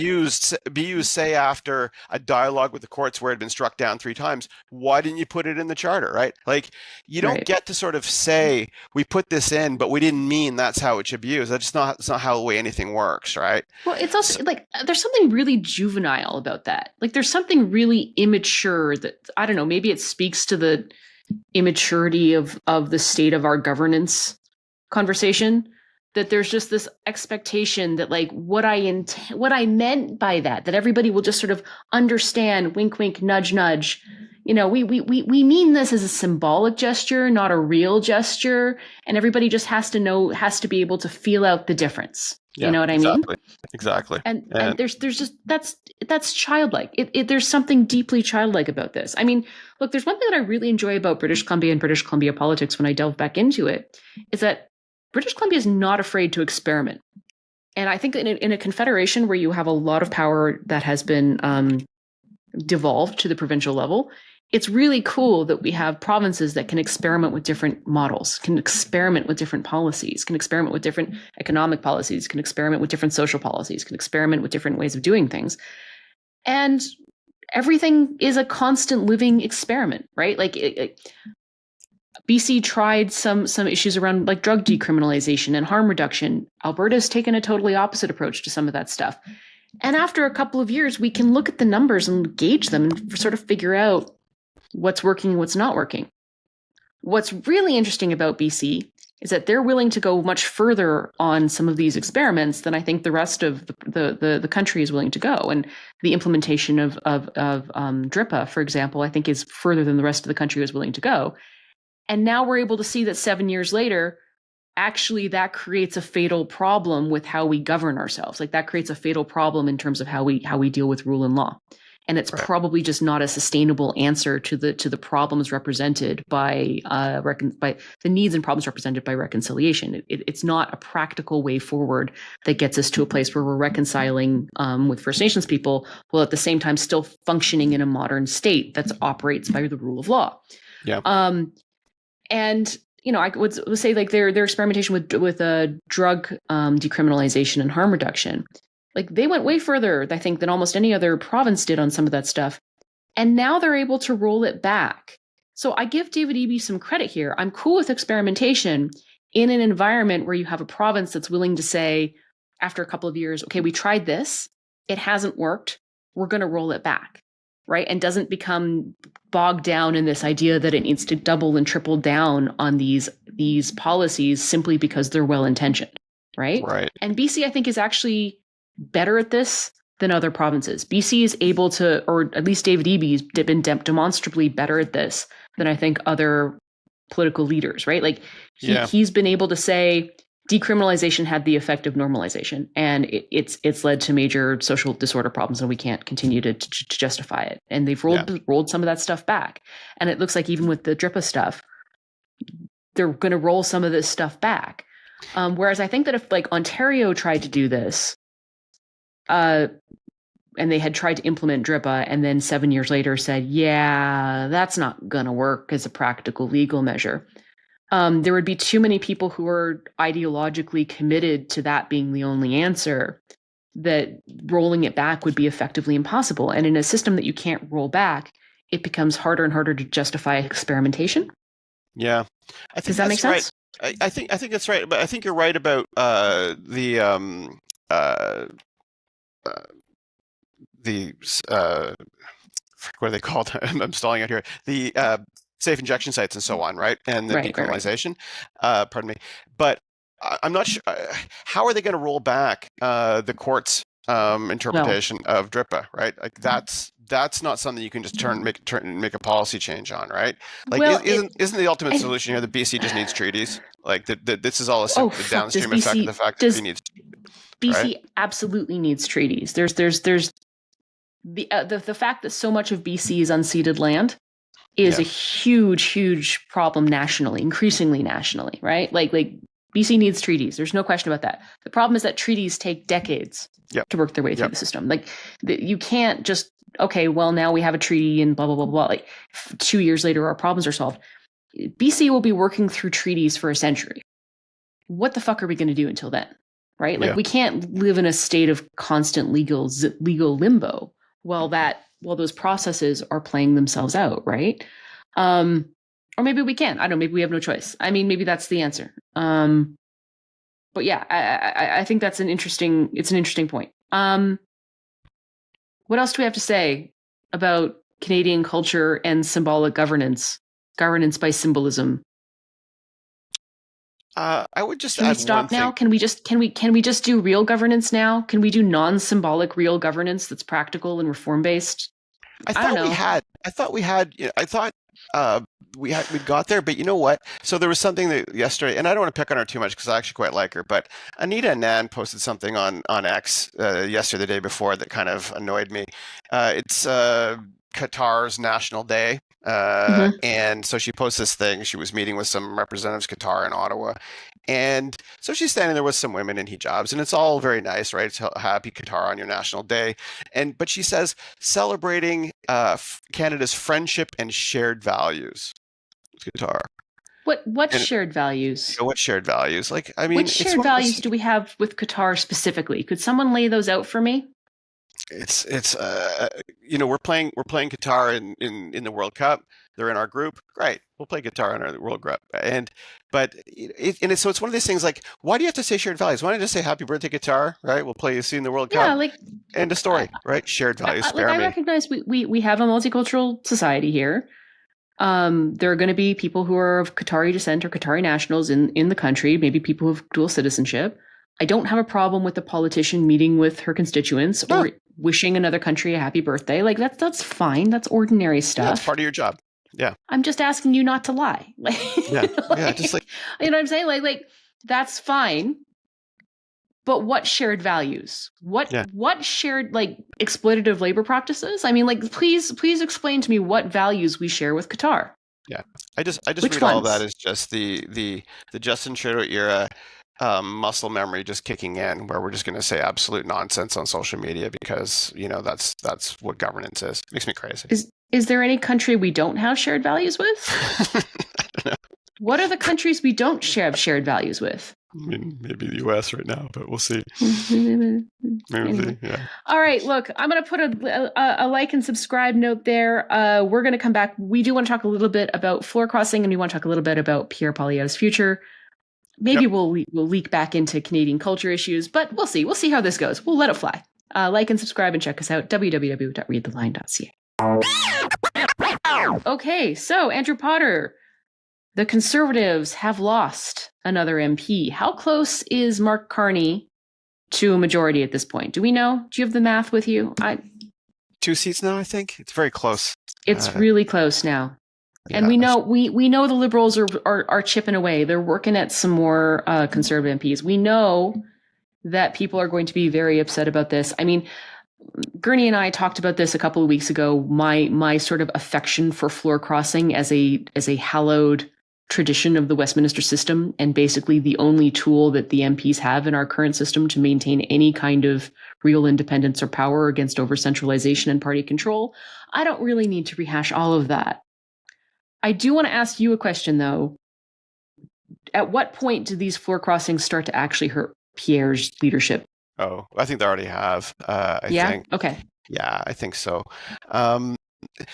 used, say, after a dialogue with the courts where it had been struck down 3 times, why didn't you put it in the charter, right? Like, you don't Right. get to sort of say, we put this in, but we didn't mean that's how it should be used. It's not how the way anything works, right? Well, it's So, also like there's something really juvenile about that. Like there's something really immature that I don't know, maybe it speaks to the immaturity of the state of our governance conversation, that there's just this expectation that like what I meant by that everybody will just sort of understand, wink wink, nudge nudge. You know, we mean this as a symbolic gesture, not a real gesture, and everybody just has to be able to feel out the difference. You yeah, know what I mean? exactly. Exactly. And there's just that's childlike. There's something deeply childlike about this. I mean, look, there's one thing that I really enjoy about British Columbia and British Columbia politics when I delve back into it, is that British Columbia is not afraid to experiment. And I think that in a confederation where you have a lot of power that has been devolved to the provincial level, it's really cool that we have provinces that can experiment with different models, can experiment with different policies, can experiment with different economic policies, can experiment with different social policies, can experiment with different ways of doing things. And everything is a constant living experiment, right? Like BC tried some issues around like drug decriminalization and harm reduction. Alberta's taken a totally opposite approach to some of that stuff. And after a couple of years, we can look at the numbers and gauge them and sort of figure out what's working and what's not working. What's really interesting about BC is that they're willing to go much further on some of these experiments than I think the rest of the country is willing to go. And the implementation of DRIPA, for example, I think is further than the rest of the country was willing to go. And now we're able to see that 7 years later, actually that creates a fatal problem with how we govern ourselves. Like that creates a fatal problem in terms of how we deal with rule and law. And it's right. probably just not a sustainable answer to the problems represented by the needs and problems represented by reconciliation. It's not a practical way forward that gets us to a place where we're reconciling with First Nations people, while at the same time still functioning in a modern state that operates by the rule of law. Yeah. And you know, I would say like their experimentation with drug decriminalization and harm reduction, like they went way further, I think, than almost any other province did on some of that stuff. And now they're able to roll it back. So I give David Eby some credit here. I'm cool with experimentation in an environment where you have a province that's willing to say, after a couple of years, okay, we tried this, it hasn't worked, we're going to roll it back, right? And doesn't become bogged down in this idea that it needs to double and triple down on these policies simply because they're well-intentioned, right? Right. And BC, I think, is actually better at this than other provinces. BC is able to, or at least David Eby has been demonstrably better at this than I think other political leaders, right? Like he's been able to say, decriminalization had the effect of normalization, and it's led to major social disorder problems, and we can't continue to justify it. And they've rolled some of that stuff back, and it looks like even with the DRIPA stuff, they're going to roll some of this stuff back. Whereas I think that if like Ontario tried to do this, and they had tried to implement DRIPA, and then 7 years later said, yeah, that's not going to work as a practical legal measure. There would be too many people who are ideologically committed to that being the only answer, that rolling it back would be effectively impossible. And in a system that you can't roll back, it becomes harder and harder to justify experimentation. Yeah, I think Does that make sense? Right. I think that's right, but I think you're right about what are they called? I'm stalling out here. The safe injection sites and so on, right? And the decriminalization. Right. Pardon me, but I'm not sure. How are they going to roll back the court's interpretation of DRIPA? Right, like that's not something you can just make a policy change on, right? Like, isn't the ultimate solution here that BC just needs treaties? Like this is all a downstream effect of the fact that BC absolutely needs treaties. There's the fact that so much of BC is unceded land is a huge problem nationally, increasingly nationally, right? Like BC needs treaties. There's no question about that. The problem is that treaties take decades to work their way through the system. Like you can't just, okay, well, now we have a treaty and blah, blah, blah, blah. Like 2 years later, our problems are solved. BC will be working through treaties for a century. What the fuck are we going to do until then? Right? Like we can't live in a state of constant legal limbo while those processes are playing themselves out, right? Or maybe we can. I don't know. Maybe we have no choice. I mean, maybe that's the answer. But yeah, I think that's an interesting point. What else do we have to say about Canadian culture and symbolic governance by symbolism? I would just Can we stop now? Can we just do real governance now? Can we do non-symbolic real governance that's practical and reform based? I thought we got there, but you know what? So there was something that yesterday, and I don't want to pick on her too much because I actually quite like her, but Anita Anand posted something on X yesterday, the day before, that kind of annoyed me. It's Qatar's National Day. And so she posts this thing. She was meeting with some representatives of Qatar in Ottawa. And so she's standing there with some women in hijabs, and it's all very nice, right? It's happy Qatar on your National Day. But she says, celebrating Canada's friendship and shared values with Qatar. What shared values? What shared values? Like, I mean, what shared values do we have with Qatar specifically? Could someone lay those out for me? It's we're playing Qatar in the World Cup. They're in our group. Great, we'll play Qatar in our World Cup. So it's one of these things. Like, why do you have to say shared values? Why don't you just say Happy Birthday Qatar? Right, we'll play you soon in the World Cup. Yeah, like end of story. Right, shared values. I recognize we have a multicultural society here. There are going to be people who are of Qatari descent or Qatari nationals in the country. Maybe people who have dual citizenship. I don't have a problem with a politician meeting with her constituents or wishing another country a happy birthday. Like that's fine. That's ordinary stuff. That's part of your job. Yeah. I'm just asking you not to lie. Just like, you know what I'm saying? Like that's fine. But what shared values? What shared like exploitative labor practices? I mean, like please explain to me what values we share with Qatar. Yeah. I just read all of that as just the Justin Trudeau era muscle memory just kicking in, where we're just going to say absolute nonsense on social media because that's what governance is. It makes me crazy. Is there any country we don't have shared values with? I don't know. What are the countries we don't have shared values with? I mean, maybe the U.S. right now, but we'll see. Maybe, yeah. All right, look, I'm going to put a like and subscribe note there. We're going to come back. We do want to talk a little bit about floor crossing, and we want to talk a little bit about Pierre Poilievre's future. Maybe we'll leak back into Canadian culture issues, but we'll see. We'll see how this goes. We'll let it fly. Like and subscribe and check us out, www.readtheline.ca. Okay, so Andrew Potter, the Conservatives have lost another MP. How close is Mark Carney to a majority at this point? Do we know? Do you have the math with you? 2 seats now, I think. It's very close. It's really close now. And Yeah. we know the Liberals are chipping away. They're working at some more Conservative MPs. We know that people are going to be very upset about this. I mean, Gurney and I talked about this a couple of weeks ago. My sort of affection for floor crossing as a hallowed tradition of the Westminster system, and basically the only tool that the MPs have in our current system to maintain any kind of real independence or power against over centralization and party control. I don't really need to rehash all of that. I do want to ask you a question, though. At what point do these floor crossings start to actually hurt Pierre's leadership? Oh, I think they already have. I Yeah? think. Okay. Yeah, I think so.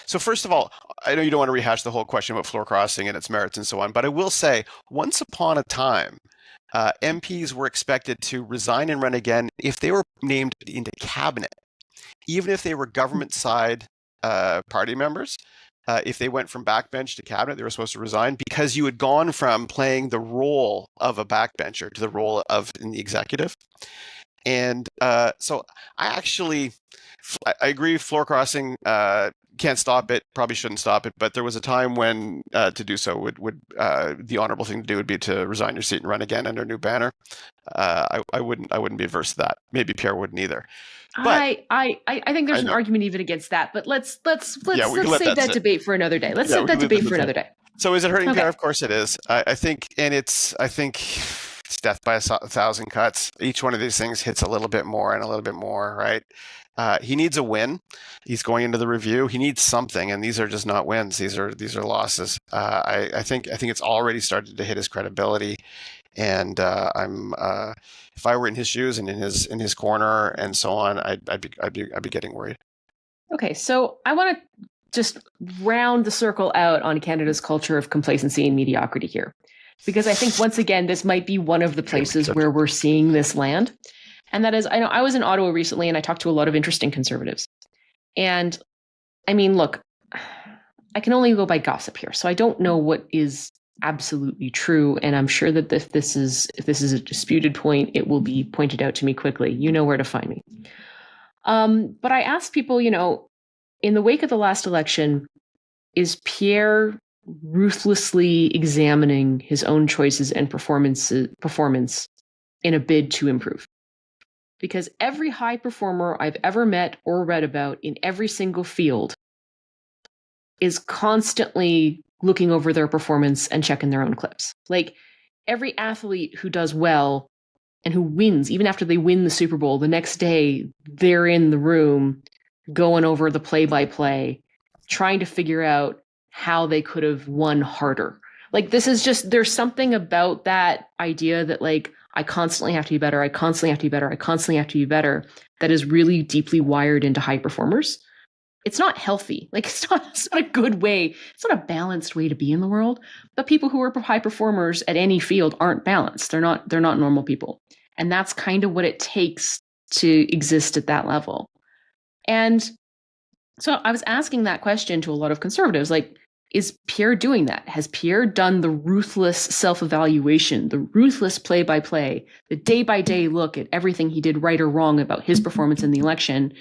So first of all, I know you don't want to rehash the whole question about floor crossing and its merits and so on, but I will say, once upon a time, MPs were expected to resign and run again if they were named into cabinet, even if they were government side party members. If they went from backbench to cabinet, they were supposed to resign because you had gone from playing the role of a backbencher to the role of in the executive. And so I agree, floor crossing can't stop it, probably shouldn't stop it, but there was a time when to do so would the honorable thing to do would be to resign your seat and run again under a new banner. I wouldn't be averse to that. Maybe Pierre wouldn't either. But I think there's an argument even against that, but let's save that debate for another day. Let's save that debate for another day. So is it hurting Pierre? Of course it is. I think it's death by a thousand cuts. Each one of these things hits a little bit more and a little bit more, right? He needs a win. He's going into the review. He needs something, and these are just not wins. These are losses. I think it's already started to hit his credibility, and if I were in his shoes and in his corner and so on, I'd be getting worried. Okay, so I want to just round the circle out on Canada's culture of complacency and mediocrity here, because I think once again this might be one of the places where we're seeing this land. And that is, I know I was in Ottawa recently and I talked to a lot of interesting conservatives. And I mean, look, I can only go by gossip here. So I don't know what is absolutely true. And I'm sure that if this is a disputed point, it will be pointed out to me quickly. You know where to find me. But I asked people, in the wake of the last election, is Pierre ruthlessly examining his own choices and performance in a bid to improve? Because every high performer I've ever met or read about in every single field is constantly looking over their performance and checking their own clips. Like every athlete who does well and who wins, even after they win the Super Bowl, the next day they're in the room going over the play-by-play, trying to figure out how they could have won harder. Like this is just, there's something about that idea that like, I constantly have to be better. I constantly have to be better. I constantly have to be better. That is really deeply wired into high performers. It's not healthy. Like it's not a good way. It's not a balanced way to be in the world. But people who are high performers at any field aren't balanced. They're not normal people. And that's kind of what it takes to exist at that level. And so I was asking that question to a lot of conservatives, like, is Pierre doing that? Has Pierre done the ruthless self-evaluation, the ruthless play-by-play, the day-by-day look at everything he did right or wrong about his performance in the election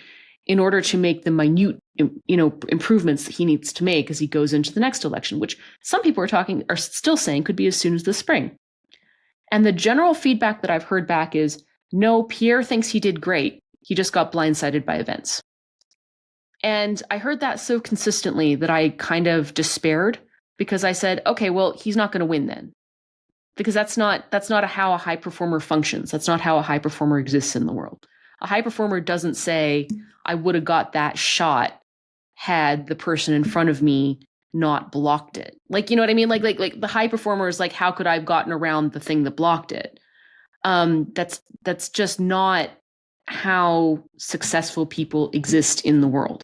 in order to make the minute, improvements that he needs to make as he goes into the next election, which some people are still saying could be as soon as the spring. And the general feedback that I've heard back is, no, Pierre thinks he did great. He just got blindsided by events. And I heard that so consistently that I kind of despaired because I said, okay, well, he's not going to win then. Because that's not how a high performer functions. That's not how a high performer exists in the world. A high performer doesn't say, I would have got that shot had the person in front of me not blocked it. Like, you know what I mean? Like the high performer is like, how could I have gotten around the thing that blocked it? That's just not how successful people exist in the world.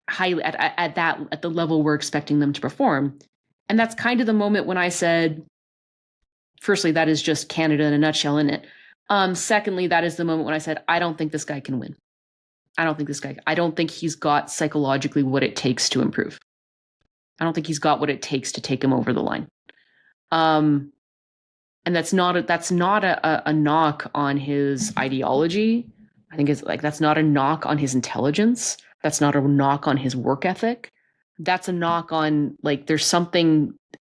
Highly at the level we're expecting them to perform. And that's kind of the moment when I said, firstly, that is just Canada in a nutshell, isn't it? Secondly, that is the moment when I said, I don't think this guy can win. I don't think he's got psychologically what it takes to improve. I don't think he's got what it takes to take him over the line. And that's not a knock on his ideology. I think it's like, that's not a knock on his intelligence. That's not a knock on his work ethic. that's a knock on, like, there's something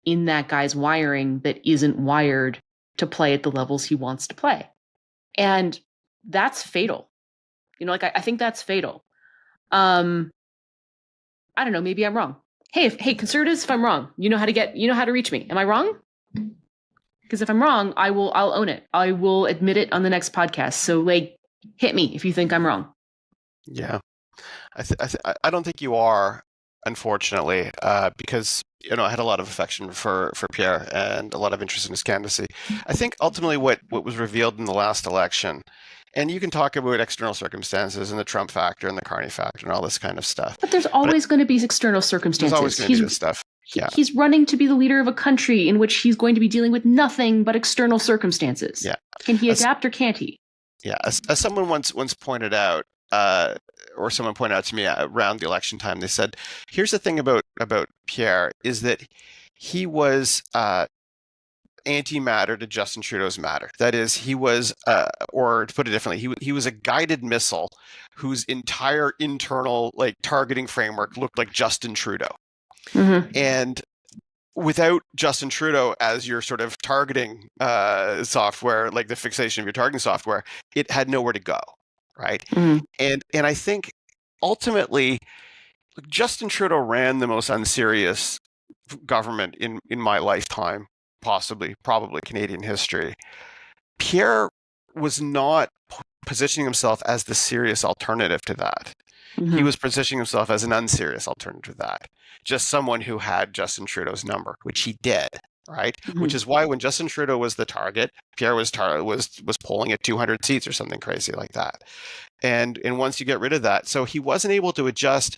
in that guy's wiring that isn't wired to play at the levels he wants to play. And that's fatal. Like, I think that's fatal. I don't know, maybe I'm wrong. Hey, conservatives, if I'm wrong, you know how to reach me. Am I wrong? Because if I'm wrong, I'll own it. I will admit it on the next podcast. So, like, hit me if you think I'm wrong. Yeah, I don't think you are, unfortunately, because I had a lot of affection for Pierre and a lot of interest in his candidacy. I think ultimately what was revealed in the last election, and you can talk about external circumstances and the Trump factor and the Carney factor and all this kind of stuff. But there's always going to be external circumstances. There's always going to be this stuff. Yeah. He's running to be the leader of a country in which he's going to be dealing with nothing but external circumstances. Yeah. Can he adapt or can't he? Yeah. As someone once pointed out, or someone pointed out to me around the election time, they said, here's the thing about Pierre is that he was antimatter to Justin Trudeau's matter. That is, he was, or to put it differently, he was a guided missile whose entire internal targeting framework looked like Justin Trudeau. Mm-hmm. And without Justin Trudeau as your sort of targeting software, like the fixation of your targeting software, it had nowhere to go, right? Mm-hmm. And I think ultimately, Justin Trudeau ran the most unserious government in my lifetime, probably Canadian history. Pierre was not positioning himself as the serious alternative to that. Mm-hmm. He was positioning himself as an unserious alternative to that. Just someone who had Justin Trudeau's number, which he did, right? Mm-hmm. Which is why when Justin Trudeau was the target, Pierre was polling at 200 seats or something crazy like that. And once you get rid of that, so he wasn't able to adjust.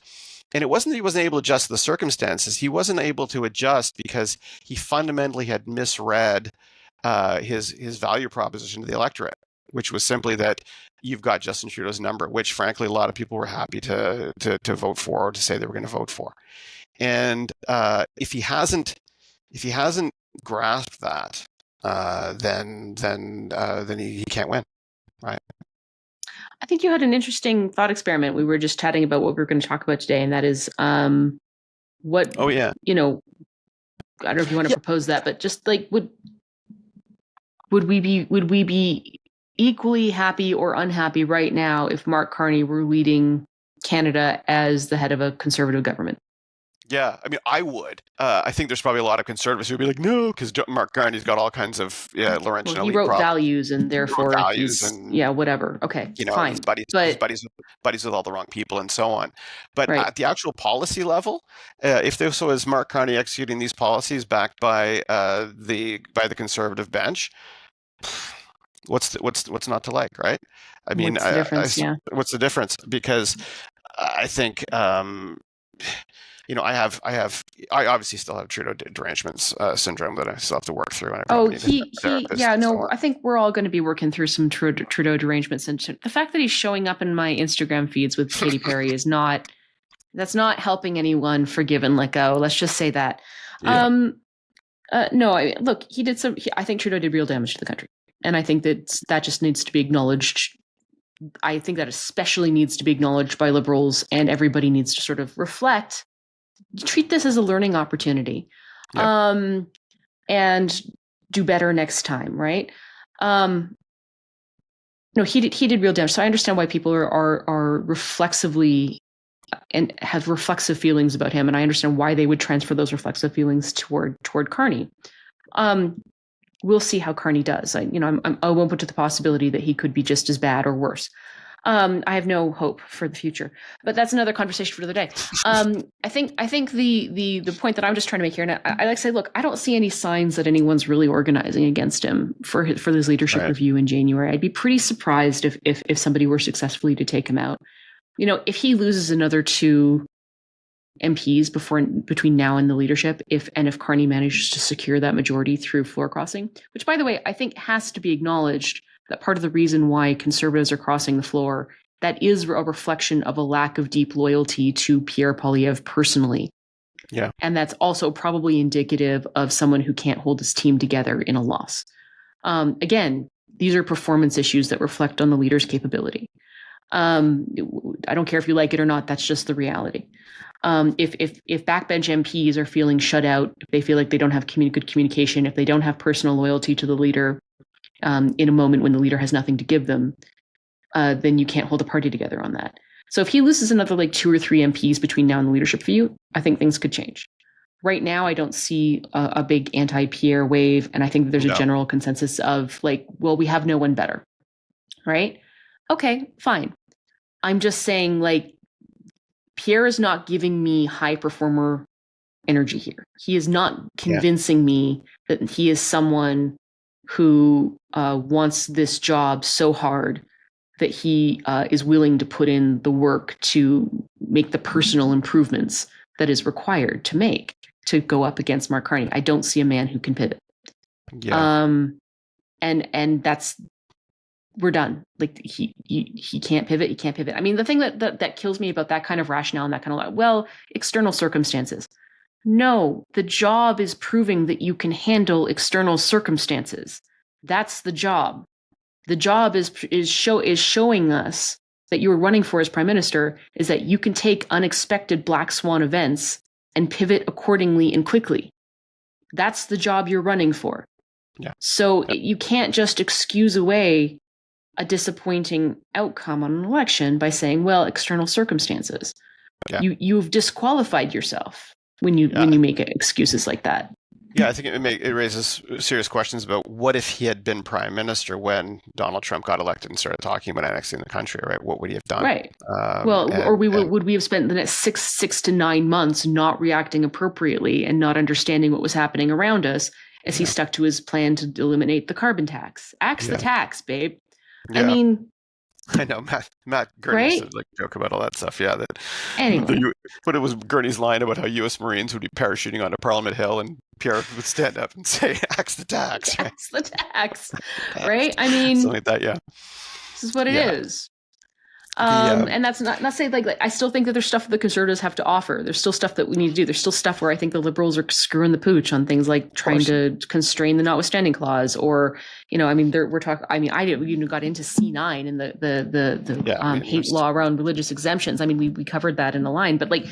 And it wasn't that he wasn't able to adjust to the circumstances. He wasn't able to adjust because he fundamentally had misread his value proposition to the electorate, which was simply that you've got Justin Trudeau's number, which frankly a lot of people were happy to vote for or to say they were going to vote for. And if he hasn't grasped that, then he can't win, right? I think you had an interesting thought experiment. We were just chatting about what we were going to talk about today, and that is what. Oh yeah. I don't know if you want to propose that, but just like would we be equally happy or unhappy right now if Mark Carney were leading Canada as the head of a conservative government? Yeah, I mean, I would. I think there's probably a lot of conservatives who would be like, no, because Mark Carney's got all kinds of Laurentian elite he wrote values, and therefore whatever. Okay, fine. His buddies with all the wrong people and so on. But at the actual policy level, if this was Mark Carney executing these policies backed by the conservative bench, what's not to like, right? I mean, what's the difference? What's the difference? Because I think. I obviously still have Trudeau derangements syndrome that I still have to work through. And I think we're all going to be working through some Trudeau derangements. And the fact that he's showing up in my Instagram feeds with Katy Perry that's not helping anyone forgive and let go. Let's just say that. Yeah. Look, I think Trudeau did real damage to the country. And I think that just needs to be acknowledged. I think that especially needs to be acknowledged by Liberals, and everybody needs to sort of reflect. Treat this as a learning opportunity, and do better next time, right? He did real damage. So I understand why people are reflexively and have reflexive feelings about him, and I understand why they would transfer those reflexive feelings toward Carney. We'll see how Carney does. I won't put to the possibility that he could be just as bad or worse. I have no hope for the future, but that's another conversation for the day. I think the point that I'm just trying to make here, and I like to say, look, I don't see any signs that anyone's really organizing against him for his leadership review in January. I'd be pretty surprised if somebody were successfully to take him out. If he loses another 2 MPs between now and the leadership, if Carney manages to secure that majority through floor crossing, which, by the way, I think has to be acknowledged that part of the reason why conservatives are crossing the floor, that is a reflection of a lack of deep loyalty to Pierre Poilievre personally. Yeah. And that's also probably indicative of someone who can't hold his team together in a loss. Again, these are performance issues that reflect on the leader's capability. I don't care if you like it or not. That's just the reality. If backbench MPs are feeling shut out, if they feel like they don't have good communication, if they don't have personal loyalty to the leader in a moment when the leader has nothing to give them, then you can't hold a party together on that. So if he loses another like 2 or 3 MPs between now and the leadership view, I think things could change. Right now, I don't see a big anti-Pierre wave, and I think that there's a general consensus of like, well, we have no one better, right? Okay, fine. I'm just saying, like, Pierre is not giving me high performer energy here. He is not convincing me that he is someone who wants this job so hard that he is willing to put in the work to make the personal improvements that is required to make to go up against Mark Carney. I don't see a man who can pivot. Yeah. And that's, we're done. Like he can't pivot. He can't pivot. I mean, the thing that kills me about that kind of rationale and that kind of, well, external circumstances. No, the job is proving that you can handle external circumstances. That's the job. The job is showing us that you were running for as prime minister is that you can take unexpected black swan events and pivot accordingly and quickly. That's the job you're running for. Yeah. So you can't just excuse away a disappointing outcome on an election by saying, well, external circumstances. Yeah. You've disqualified yourself when you make excuses like that. Yeah, I think it raises serious questions about what if he had been prime minister when Donald Trump got elected and started talking about annexing the country, right? What would he have done? Right. Would we have spent the next six to 9 months not reacting appropriately and not understanding what was happening around us as he stuck to his plan to eliminate the carbon tax? Axe the tax, babe. Yeah. I mean, I know Matt Gurney used to like joke about all that stuff. Yeah, but it was Gurney's line about how U.S. Marines would be parachuting onto Parliament Hill, and Pierre would stand up and say, "Axe the tax." Right? Axe the tax, right? I mean, something like that. Yeah, this is what it is. And that's not say like I still think that there's stuff that the Conservatives have to offer. There's still stuff that we need to do. There's still stuff where I think the Liberals are screwing the pooch on things like trying to constrain the notwithstanding clause, or I mean, we're talking. I mean, we got into C9 and the hate law around religious exemptions. I mean, we covered that in the line, but like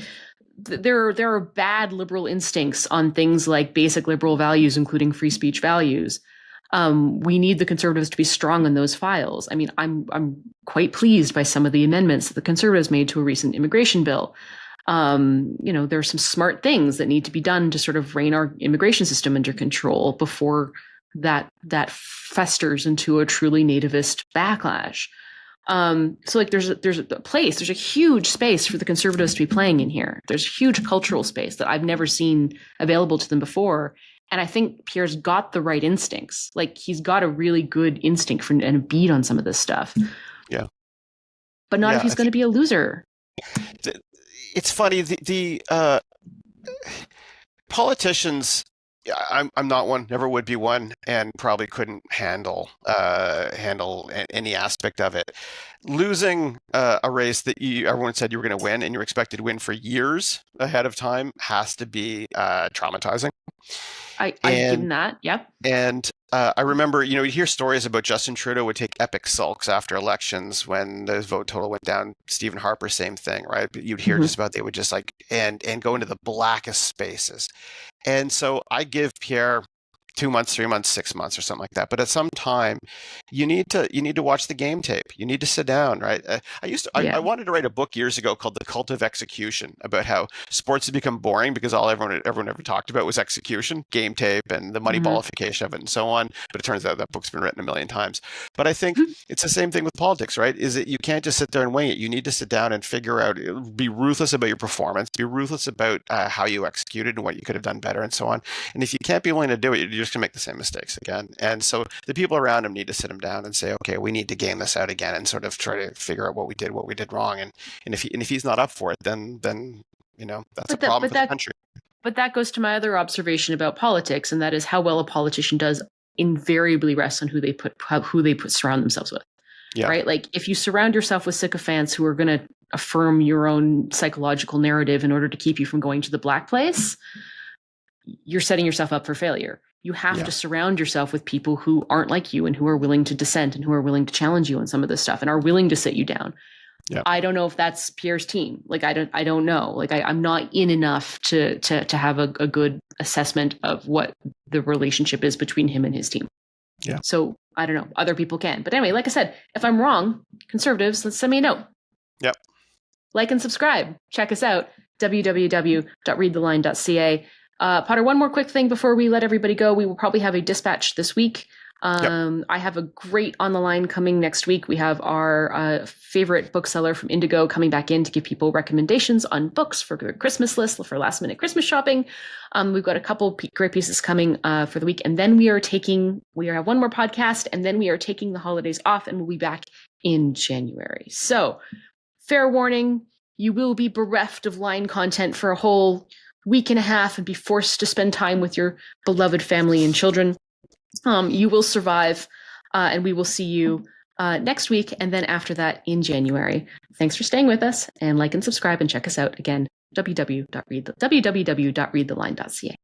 there are bad liberal instincts on things like basic liberal values, including free speech values. We need the Conservatives to be strong on those files. I mean, I'm quite pleased by some of the amendments that the Conservatives made to a recent immigration bill. There are some smart things that need to be done to sort of rein our immigration system under control before that festers into a truly nativist backlash. So like there's a huge space for the Conservatives to be playing in here. There's a huge cultural space that I've never seen available to them before. And I think Pierre's got the right instincts. Like he's got a really good instinct and a beat on some of this stuff. Yeah. But not if he's going to be a loser. It's funny. The politicians, I'm not one, never would be one, and probably couldn't handle any aspect of it. Losing a race that everyone said you were going to win and you're expected to win for years ahead of time has to be traumatizing. I've given that. Yep. And I remember, you hear stories about Justin Trudeau would take epic sulks after elections when the vote total went down. Stephen Harper, same thing, right? But you'd hear just about they would just like and go into the blackest spaces. And so I give Pierre 2 months, 3 months, 6 months, or something like that. But at some time, you need to watch the game tape. You need to sit down, right? I wanted to write a book years ago called The Cult of Execution about how sports had become boring because all everyone ever talked about was execution, game tape, and the money ballification of it, and so on. But it turns out that book's been written a million times. But I think it's the same thing with politics, right? Is that you can't just sit there and wing it. You need to sit down and figure out, be ruthless about your performance, be ruthless about how you executed and what you could have done better, and so on. And if you can't be willing to do it, you're just going to make the same mistakes again. And so the people around him need to sit him down and say, okay, we need to game this out again and sort of try to figure out what we did wrong. And if he's not up for it, then that's a problem for the country. But that goes to my other observation about politics, and that is how well a politician does invariably rests on who they surround themselves with. Yeah. Right? Like if you surround yourself with sycophants who are going to affirm your own psychological narrative in order to keep you from going to the black place, you're setting yourself up for failure. You have to surround yourself with people who aren't like you and who are willing to dissent and who are willing to challenge you on some of this stuff and are willing to sit you down. Yeah. I don't know if that's Pierre's team. Like, I don't know. Like, I'm not in enough to have a good assessment of what the relationship is between him and his team. Yeah. So I don't know. Other people can. But anyway, like I said, if I'm wrong, conservatives, let's send me a note. Yep. Like and subscribe. Check us out. www.readtheline.ca. Potter, one more quick thing before we let everybody go. We will probably have a dispatch this week. I have a great on the line coming next week. We have our favorite bookseller from Indigo coming back in to give people recommendations on books for their Christmas list, for last minute Christmas shopping. We've got a couple great pieces coming for the week. And then we have one more podcast, and then we are taking the holidays off, and we'll be back in January. So fair warning, you will be bereft of line content for a whole week and a half and be forced to spend time with your beloved family and children. You will survive, and we will see you next week, and then after that in January. Thanks for staying with us, and like and subscribe, and check us out again, www.readtheline.ca.